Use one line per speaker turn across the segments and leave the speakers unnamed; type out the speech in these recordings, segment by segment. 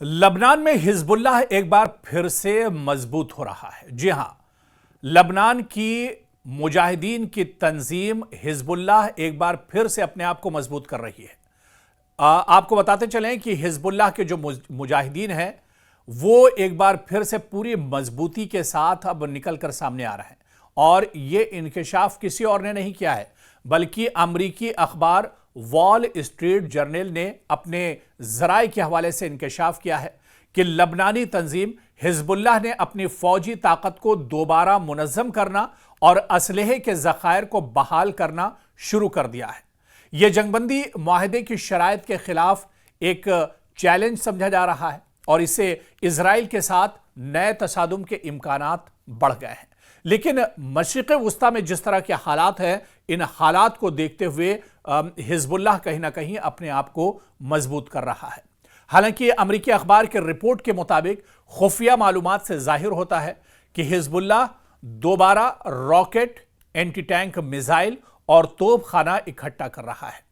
लबनान में हिजबुल्लाह एक बार फिर से मजबूत हो रहा है। जी हां, लबनान की मुजाहिदीन की तंजीम हिजबुल्लाह एक बार फिर से अपने आप को मजबूत कर रही है। आपको बताते चलें कि हिजबुल्लाह के जो मुजाहिदीन हैं वो एक बार फिर से पूरी मजबूती के साथ अब निकल कर सामने आ रहे हैं। और ये इंकशाफ किसी और ने नहीं किया है, बल्कि अमरीकी अखबार वॉल स्ट्रीट जर्नल ने अपने जराए के हवाले से इंकशाफ किया है कि लबनानी तंजीम हिजबुल्लाह ने अपनी फौजी ताकत को दोबारा मुनज़्ज़म करना और असलहे के ज़खायर को बहाल करना शुरू कर दिया है। यह जंगबंदी मुआहदे की शराइत के खिलाफ एक चैलेंज समझा जा रहा है और इससे इजराइल के साथ नए तसादुम के इम्कानात बढ़ गए हैं। लेकिन मशरिक़ वुस्ता में जिस तरह के हालात हैं, इन हालात को देखते हुए हिजबुल्लाह कहीं ना कहीं अपने आप को मजबूत कर रहा है। हालांकि अमरीकी अखबार के रिपोर्ट के मुताबिक खुफिया मालूमात से जाहिर होता है कि हिजबुल्लाह दोबारा रॉकेट, एंटी टैंक मिसाइल और तोप खाना इकट्ठा कर रहा है।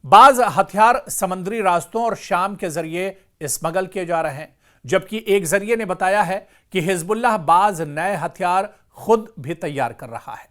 बाज हथियार समुद्री रास्तों और शाम के जरिए स्मगल किए जा रहे हैं, जबकि एक जरिए ने बताया है कि हिजबुल्लाह बाज नए हथियार खुद भी तैयार कर रहा है।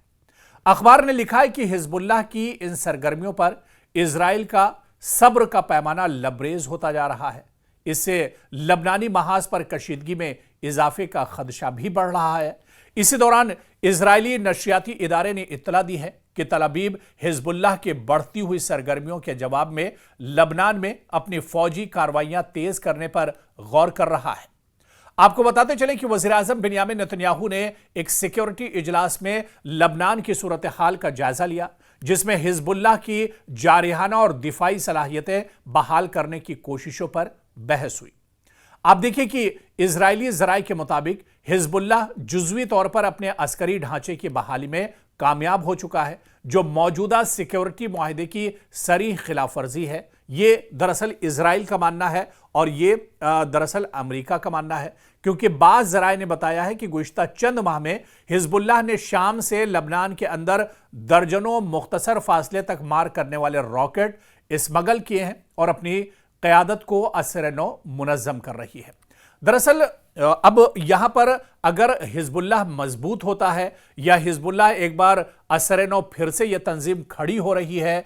अखबार ने लिखा है कि हिजबुल्लाह की इन सरगर्मियों पर इजराइल का सब्र का पैमाना लबरेज होता जा रहा है। इससे लबनानी महाज पर कशीदगी में इजाफे का खदशा भी बढ़ रहा है। इसी दौरान इजरायली नशरियाती इदारे ने इत्तला दी है कि तल अवीव हिजबुल्लाह के बढ़ती हुई सरगर्मियों के जवाब में लबनान में अपनी फौजी कार्रवाइयां तेज करने पर गौर कर रहा है। आपको बताते चलें कि वज़ीर-ए-आज़म बिन्यामिन नेतन्याहू ने एक सिक्योरिटी इजलास में लबनान की सूरत हाल का जायजा लिया, जिसमें हिजबुल्लाह की जारिहाना और दिफाई सलाहियतें बहाल करने की कोशिशों पर बहस हुई। आप देखिए कि इजरायली जराए के मुताबिक हिजबुल्लाह जुज़वी तौर पर अपने अस्करी ढांचे की बहाली में कामयाब हो चुका है, जो मौजूदा सिक्योरिटी मुआहदे की सरी खिलाफ वर्जी है। ये दरअसल इजराइल का मानना है और ये दरअसल अमेरिका का मानना है, क्योंकि बाज़ ज़राए ने बताया है कि गुज़िश्ता चंद माह में हिजबुल्लाह ने शाम से लबनान के अंदर दर्जनों मुख्तसर फासले तक मार करने वाले रॉकेट स्मगल किए हैं और अपनी क़यादत को असर-ए-नौ मुनज़्ज़म कर रही है। दरअसल अब यहां पर अगर हिजबुल्लाह मजबूत होता है या हिजबुल्लाह एक बार असर-ए-नौ फिर से यह तंजीम खड़ी हो रही है,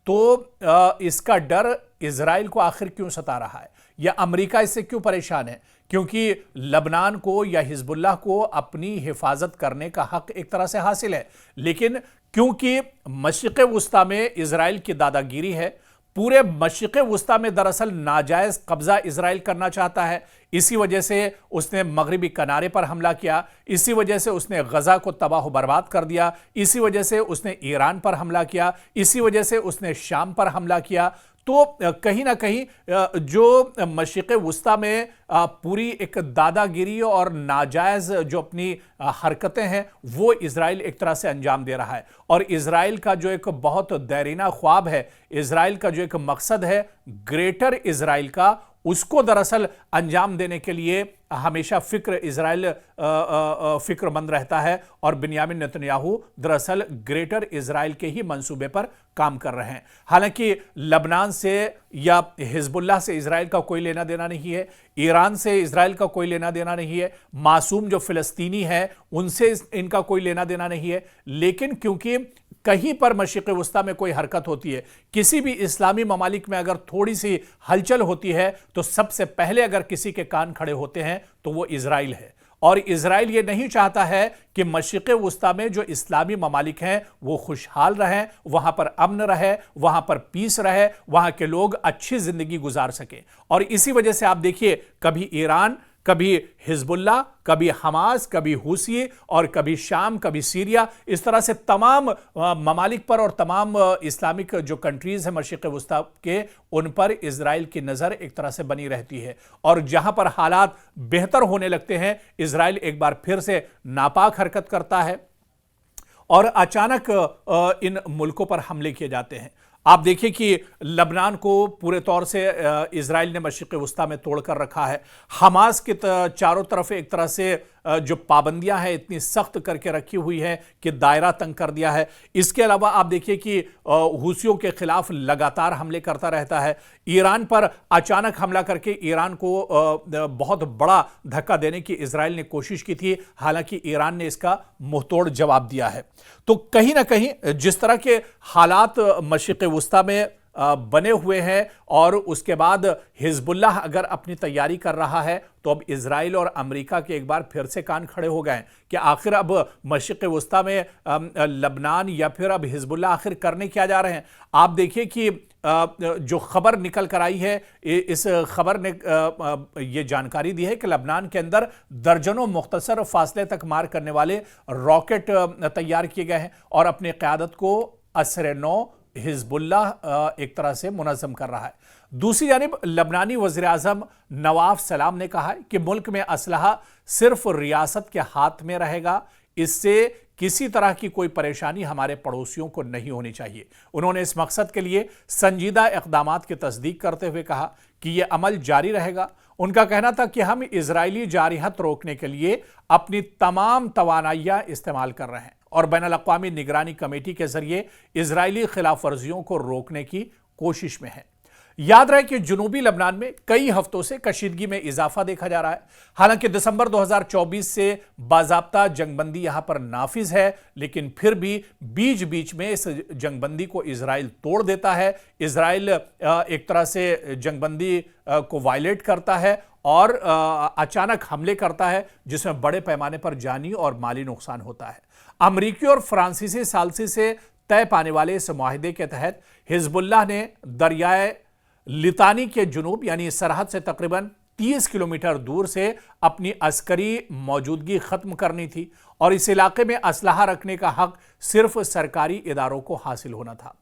तो इसका डर इजराइल को आखिर क्यों सता रहा है या अमेरिका इससे क्यों परेशान है? क्योंकि लबनान को या हिजबुल्लाह को अपनी हिफाजत करने का हक एक तरह से हासिल है, लेकिन क्योंकि मशरिक़ वुस्ता में इजराइल की दादागिरी है, पूरे मशरिक़ वुस्ता में दरअसल नाजायज़ कब्ज़ा इजराइल करना चाहता है। इसी वजह से उसने मगरिबी किनारे पर हमला किया, इसी वजह से उसने गज़ा को तबाह बर्बाद कर दिया, इसी वजह से उसने ईरान पर हमला किया, इसी वजह से उसने शाम पर हमला किया। तो कहीं ना कहीं जो मशरिक़ वुस्ता में पूरी एक दादागिरी और नाजायज़ जो अपनी हरकतें हैं वो इजराइल एक तरह से अंजाम दे रहा है। और इजराइल का जो एक बहुत देरीना ख्वाब है, इजराइल का जो एक मकसद है ग्रेटर इजराइल का, उसको दरअसल अंजाम देने के लिए हमेशा इजराइल फिक्रमंद रहता है। और बिन्यामिन नेतन्याहू दरअसल ग्रेटर इजराइल के ही मंसूबे पर काम कर रहे हैं। हालांकि लबनान से या हिजबुल्लाह से इजराइल का कोई लेना देना नहीं है, ईरान से इजराइल का कोई लेना देना नहीं है, मासूम जो फिलिस्तीनी है उनसे इनका कोई लेना देना नहीं है। लेकिन क्योंकि कहीं पर मशरिक़ वुस्ता में कोई हरकत होती है, किसी भी इस्लामी ममालिक में अगर थोड़ी सी हलचल होती है, तो सबसे पहले अगर किसी के कान खड़े होते हैं तो वो इजराइल है। और इजराइल ये नहीं चाहता है कि मशरिक़ वुस्ता में जो इस्लामी ममालिक हैं वो खुशहाल रहें, वहाँ पर अमन रहे, वहाँ पर पीस रहे, वहाँ के लोग अच्छी ज़िंदगी गुजार सकें। और इसी वजह से आप देखिए, कभी ईरान, कभी हिजबुल्लाह, कभी हमास, कभी हुसी और कभी शाम, कभी सीरिया, इस तरह से तमाम ममालिक पर और तमाम इस्लामिक जो कंट्रीज़ हैं मशरिक़ वुस्ता के, उन पर इजराइल की नज़र एक तरह से बनी रहती है। और जहां पर हालात बेहतर होने लगते हैं, इजराइल एक बार फिर से नापाक हरकत करता है और अचानक इन मुल्कों पर हमले किए जाते हैं। आप देखिए कि लबनान को पूरे तौर से इजराइल ने मशरिक़ वुस्ता में तोड़ कर रखा है। हमास के चारों तरफ एक तरह से जो पाबंदियां हैं इतनी सख्त करके रखी हुई है कि दायरा तंग कर दिया है। इसके अलावा आप देखिए कि हुसियों के खिलाफ लगातार हमले करता रहता है। ईरान पर अचानक हमला करके ईरान को बहुत बड़ा धक्का देने की इजराइल ने कोशिश की थी, हालांकि ईरान ने इसका मुंहतोड़ जवाब दिया है। तो कहीं ना कहीं जिस तरह के हालात मशरिक़ वुस्ता में बने हुए हैं और उसके बाद हिजबुल्लाह अगर अपनी तैयारी कर रहा है, तो अब इजराइल और अमेरिका के एक बार फिर से कान खड़े हो गए हैं कि आखिर अब मशरिक़ वुस्ता में लबनान या फिर अब हिजबुल्लाह आखिर करने क्या जा रहे हैं। आप देखिए कि जो खबर निकल कर आई है, इस खबर ने ये जानकारी दी है कि लबनान के अंदर दर्जनों मुख्तसर फासले तक मार करने वाले रॉकेट तैयार किए गए हैं और अपनी क़यादत को असर-ए-नौ हिजबुल्लाह एक तरह से मुनज़्ज़म कर रहा है। दूसरी जानिब लबनानी वज़ीर आज़म नवाफ सलाम ने कहा है कि मुल्क में असलहा सिर्फ रियासत के हाथ में रहेगा, इससे किसी तरह की कोई परेशानी हमारे पड़ोसियों को नहीं होनी चाहिए। उन्होंने इस मकसद के लिए संजीदा इक़दामात की तस्दीक करते हुए कहा कि यह अमल जारी रहेगा। उनका कहना था कि हम इजरायली जारिहत रोकने के लिए अपनी तमाम तवानाइयाँ इस्तेमाल कर रहे हैं और बैनुल-अक़वामी निगरानी कमेटी के जरिए इजरायली खिलाफ वर्जियों को रोकने की कोशिश में है। याद रहे कि जनूबी लबनान में कई हफ्तों से कशीदगी में इजाफा देखा जा रहा है। हालांकि दिसंबर 2024 से बाज़ाब्ता जंगबंदी यहां पर नाफिज है, लेकिन फिर भी बीच बीच में इस जंगबंदी को इजराइल तोड़ देता है। इजराइल एक तरह से जंगबंदी को वायलेट करता है और अचानक हमले करता है, जिसमें बड़े पैमाने पर जानी और माली नुकसान होता है। अमरीकी और फ्रांसीसी सालसी से तय पाने वाले इस मुआहिदे के तहत हिजबुल्लाह ने दरियाए लितानी के जुनूब यानी सरहद से तकरीबन 30 किलोमीटर दूर से अपनी अस्करी मौजूदगी खत्म करनी थी और इस इलाके में असलहा रखने का हक सिर्फ सरकारी इदारों को हासिल होना था।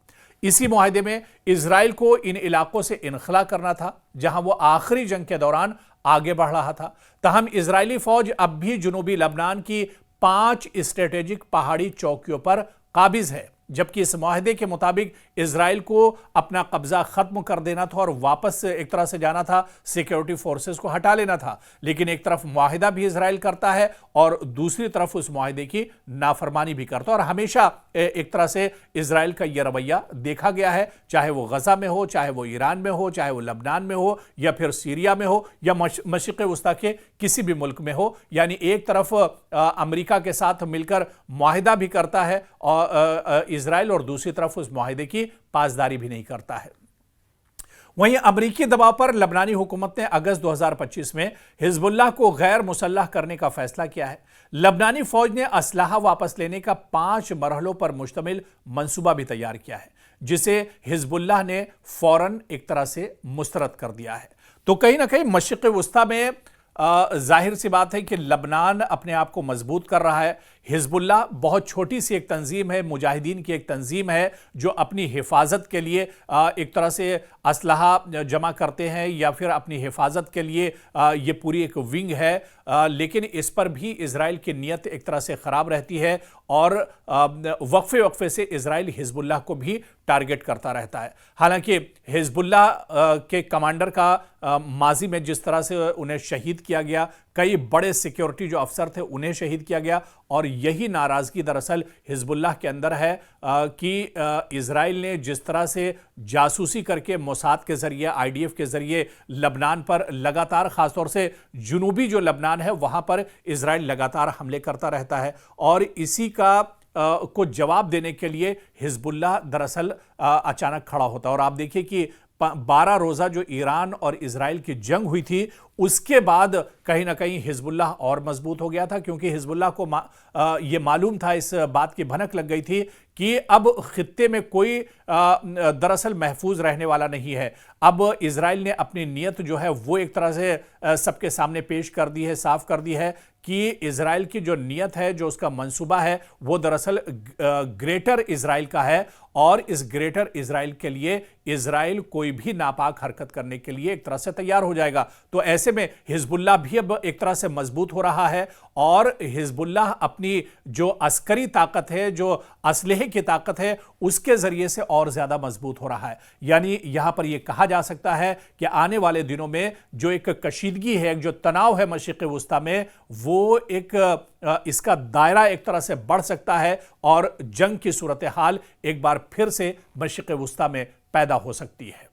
इसी मुआहिदे में इजराइल को इन इलाकों से इनखला करना था जहां वो आखिरी जंग के दौरान आगे बढ़ रहा था। तहम इजरायली फौज अब भी जनूबी लबनान की 5 स्ट्रेटेजिक पहाड़ी चौकियों पर काबिज है, जबकि इस मुआहिदे के मुताबिक इजराइल को अपना कब्जा खत्म कर देना था और वापस एक तरह से जाना था, सिक्योरिटी फोर्सेस को हटा लेना था। लेकिन एक तरफ मुआहिदा भी इजराइल करता है और दूसरी तरफ उस मुआहिदे की नाफरमानी भी करता है। और हमेशा एक तरह से इजराइल का यह रवैया देखा गया है, चाहे वो गजा में हो, चाहे वो ईरान में हो, चाहे वो लबनान में हो या फिर सीरिया में हो या मशरिक़ वुस्ता के किसी भी मुल्क में हो। यानी एक तरफ अमेरिका के साथ मिलकर मुआहिदा भी करता है और इजराइल, और दूसरी तरफ उस मुआहिदे की पासदारी भी नहीं करता है। वहीं अमरीकी दबाव पर लबनानी हुकूमत ने अगस्त 2025 में हिजबुल्लाह को गैर मुसल्लह करने का फैसला किया है। लबनानी फौज ने असलहा वापस लेने का 5 मरहलों पर मुश्तमिल मंसूबा भी तैयार किया है, जिसे हिजबुल्लाह ने फौरन एक तरह से मुस्तरद कर दिया है। तो कहीं ना कहीं मशरिक़ वुस्ता में जाहिर सी बात है कि लबनान अपने आप को मजबूत कर रहा है। हिजबुल्लाह बहुत छोटी सी एक तंजीम है, मुजाहिदीन की एक तंजीम है जो अपनी हिफाजत के लिए एक तरह से असलहा जमा करते हैं या फिर अपनी हिफाजत के लिए ये पूरी एक विंग है। लेकिन इस पर भी इजराइल की नीयत एक तरह से ख़राब रहती है और वक्फे वक्फे से इजराइल हिजबुल्लाह को भी टारगेट करता रहता है। हालांकि हिजबुल्लाह के कमांडर का माजी में जिस तरह से उन्हें शहीद किया गया, कई बड़े सिक्योरिटी जो अफसर थे उन्हें शहीद किया गया, और यही नाराज़गी दरअसल हिजबुल्लाह के अंदर है कि इजराइल ने जिस तरह से जासूसी करके मोसाद के ज़रिए, IDF के ज़रिए लबनान पर लगातार, ख़ासतौर से जुनूबी जो लबनान है वहाँ पर इजराइल लगातार हमले करता रहता है, और इसी का को जवाब देने के लिए हिजबुल्लाह दरअसल अचानक खड़ा होता है। और आप देखिए कि 12 रोज़ा जो ईरान और इजराइल की जंग हुई थी, उसके बाद कहीं ना कहीं हिजबुल्लाह और मजबूत हो गया था, क्योंकि हिजबुल्लाह को ये मालूम था, इस बात की भनक लग गई थी कि अब खित्ते में कोई दरअसल महफूज रहने वाला नहीं है। अब इजराइल ने अपनी नीयत जो है वो एक तरह से सबके सामने पेश कर दी है, साफ कर दी है कि इजराइल की जो नीयत है, जो उसका मंसूबा है, वो दरअसल ग्रेटर इजराइल का है, और इस ग्रेटर इजराइल के लिए इजराइल कोई भी नापाक हरकत करने के लिए एक तरह से तैयार हो जाएगा। तो ऐसे ایسے میں حزب اللہ بھی اب ایک طرح سے مضبوط ہو رہا ہے، اور حزب اللہ اپنی جو عسکری طاقت ہے، جو اسلحے کی طاقت ہے، اس کے ذریعے سے اور زیادہ مضبوط ہو رہا ہے۔ یعنی یہاں پر یہ کہا جا سکتا ہے کہ آنے والے دنوں میں جو ایک کشیدگی ہے، ایک جو تناؤ ہے مشرق وسطیٰ میں، وہ ایک اس کا دائرہ ایک طرح سے بڑھ سکتا ہے، اور جنگ کی صورتحال ایک بار پھر سے مشرق وسطیٰ میں پیدا ہو سکتی ہے۔